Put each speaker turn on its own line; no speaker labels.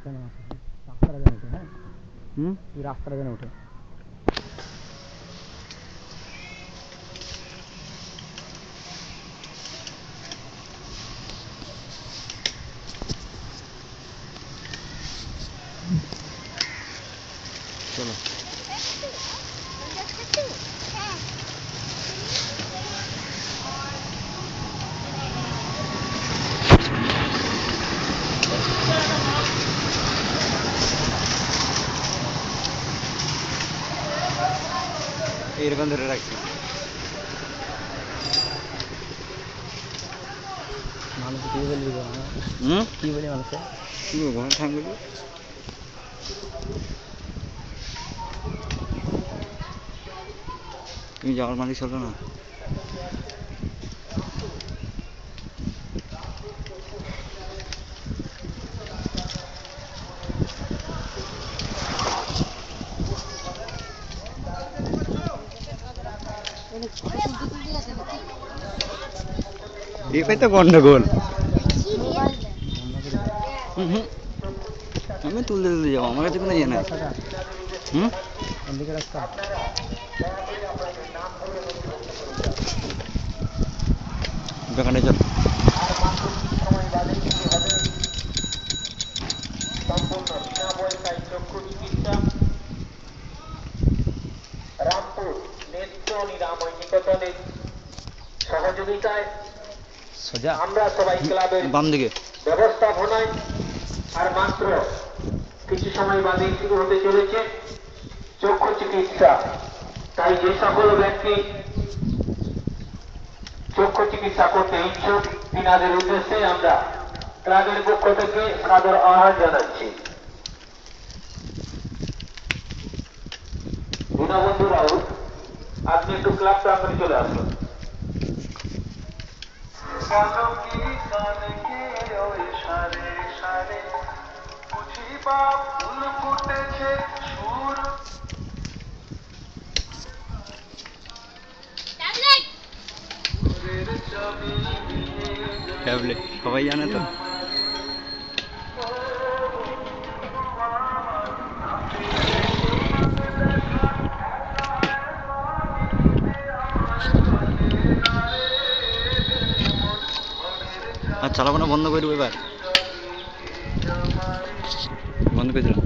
কেন রাস্তাটা যেন উঠে, হ্যাঁ রাস্তাটা যেন উঠে।
চলো এরকম ধরে রাখছি।
মানুষ কি বলবি, কি বলি মানুষে,
কি বলবো ঠাং বলবো। তুমি যাওয়ার মালিক চলো না। এটাই তো গন্ডগোল। আমি তুলতে তুলতে যাবো, আমার কাছে কোনো ইয়ে নাই।
এদিকে রাস্তা
দোকানে চল।
রামপুর নেত্র নিরাময় নিকেতনের সহযোগিতায়
সোজা
আমরা সবাই ক্লাবের
বাম দিকে
ব্যবস্থাপনায় আর মাত্র কিছু সময় বাদেই শুরু হতে চলেছে চক্ষু চিকিৎসা। তাই যে সকল ব্যক্তি চক্ষু চিকিৎসা করতে ইচ্ছুক তিনাদের উদ্দেশ্যে আমরা ক্লাবের পক্ষ থেকে সাদর আহ্বান জানাচ্ছি। দীনবন্ধু রাউত, আপনি একটু ক্লাব প্রাঙ্গণে চলে আসুন।
ট্যাবলেট সবাই জানে তো। আর চালাবো না, বন্ধ করে দেবো এবার, বন্ধ করে দিলাম।